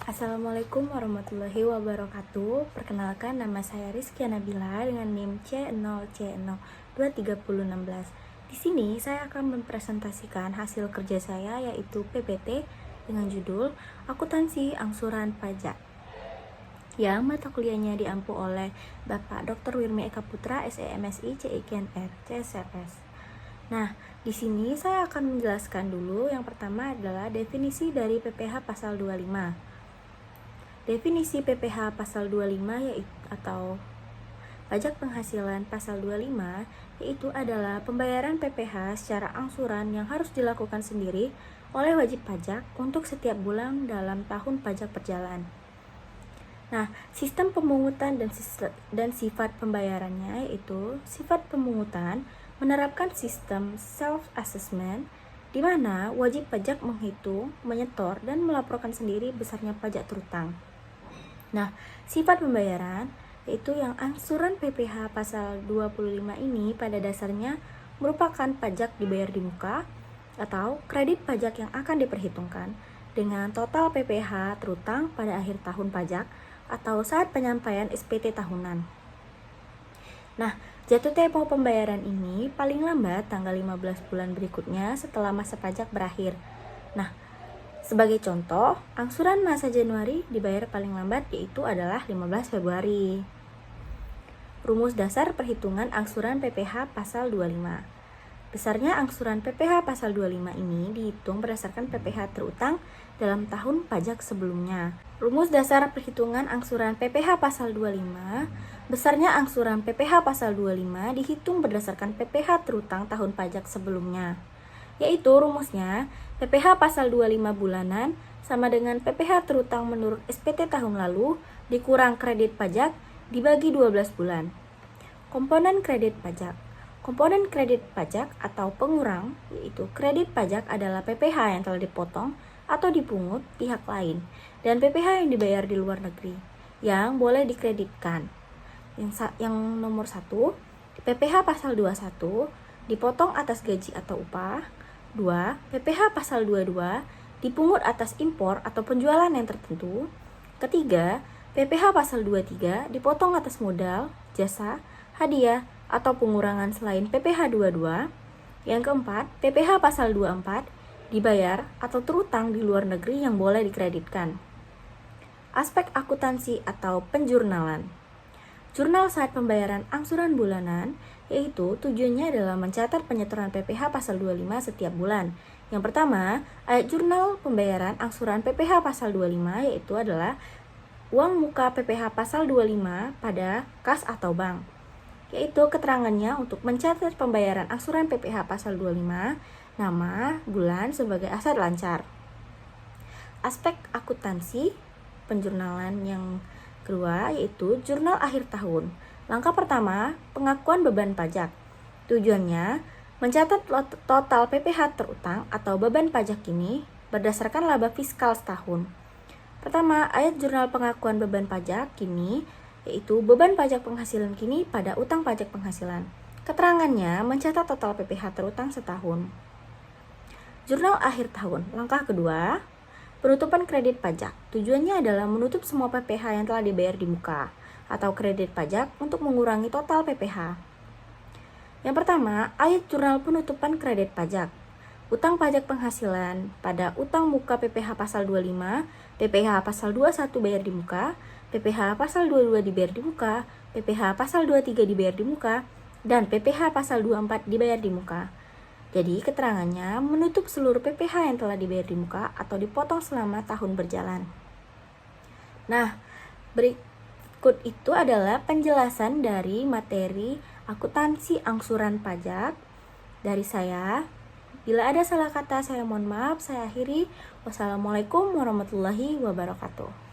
Assalamualaikum warahmatullahi wabarakatuh. Perkenalkan, nama saya Rizkia Nabila dengan NIM C0C023016. Di sini saya akan mempresentasikan hasil kerja saya, yaitu PPT dengan judul Akuntansi Angsuran Pajak, yang mata kuliahnya diampu oleh Bapak Dr. Wirmi Eka Putra, SEMSI, CIKNR, CSRS. Nah, di sini saya akan menjelaskan dulu. Yang pertama adalah definisi dari PPh pasal 25. Definisi PPh pasal 25 yaitu atau pajak penghasilan pasal 25 yaitu adalah pembayaran PPh secara angsuran yang harus dilakukan sendiri oleh wajib pajak untuk setiap bulan dalam tahun pajak berjalan. Nah, sistem pemungutan dan sifat pembayarannya yaitu sifat pemungutan menerapkan sistem self-assessment di mana wajib pajak menghitung, menyetor, dan melaporkan sendiri besarnya pajak terutang. Nah, sifat pembayaran yaitu yang angsuran PPh pasal 25 ini pada dasarnya merupakan pajak dibayar di muka atau kredit pajak yang akan diperhitungkan dengan total PPh terutang pada akhir tahun pajak atau saat penyampaian SPT tahunan. Nah, jatuh tempo pembayaran ini paling lambat tanggal 15 bulan berikutnya setelah masa pajak berakhir. Nah, sebagai contoh, angsuran masa Januari dibayar paling lambat yaitu adalah 15 Februari. Rumus dasar perhitungan angsuran PPh pasal 25. Besarnya angsuran PPh pasal 25 ini dihitung berdasarkan PPh terutang dalam tahun pajak sebelumnya. Rumus dasar perhitungan angsuran PPh pasal 25. Besarnya angsuran PPh pasal 25 dihitung berdasarkan PPh terutang tahun pajak sebelumnya. Yaitu rumusnya PPh pasal 25 bulanan sama dengan PPh terutang menurut SPT tahun lalu dikurang kredit pajak dibagi 12 bulan. Komponen kredit pajak. Komponen kredit pajak atau pengurang yaitu kredit pajak adalah PPh yang telah dipotong atau dipungut pihak lain dan PPh yang dibayar di luar negeri yang boleh dikreditkan. Yang nomor 1, PPh pasal 21 dipotong atas gaji atau upah. 2. PPh pasal 22 dipungut atas impor atau penjualan yang tertentu. Ketiga, PPh pasal 23 dipotong atas modal, jasa, hadiah, atau pengurangan selain PPh 22. Yang keempat, PPh pasal 24 dibayar atau terutang di luar negeri yang boleh dikreditkan. Aspek akuntansi atau penjurnalan. Jurnal saat pembayaran angsuran bulanan yaitu tujuannya adalah mencatat penyetoran PPh pasal 25 setiap bulan. Yang pertama, ayat jurnal pembayaran angsuran PPh pasal 25 yaitu adalah uang muka PPh pasal 25 pada kas atau bank. Yaitu keterangannya untuk mencatat pembayaran angsuran PPh pasal 25, nama, bulan sebagai aset lancar. Aspek akuntansi penjurnalan yang kedua yaitu jurnal akhir tahun. Langkah pertama, pengakuan beban pajak. Tujuannya mencatat total PPh terutang atau beban pajak ini berdasarkan laba fiskal setahun. Pertama, ayat jurnal pengakuan beban pajak kini yaitu beban pajak penghasilan kini pada utang pajak penghasilan. Keterangannya mencatat total PPh terutang setahun. Jurnal akhir tahun. Langkah kedua, penutupan kredit pajak. Tujuannya adalah menutup semua PPh yang telah dibayar di muka atau kredit pajak untuk mengurangi total PPh. Yang pertama, ayat jurnal penutupan kredit pajak. Utang pajak penghasilan pada utang muka PPh pasal 25, PPh pasal 21 bayar di muka, PPh pasal 22 dibayar di muka, PPh pasal 23 dibayar di muka, dan PPh pasal 24 dibayar di muka. Jadi keterangannya menutup seluruh PPh yang telah dibayar di muka atau dipotong selama tahun berjalan. Nah, berikut itu adalah penjelasan dari materi akuntansi angsuran pajak dari saya. Bila ada salah kata saya mohon maaf, saya akhiri. Wassalamualaikum warahmatullahi wabarakatuh.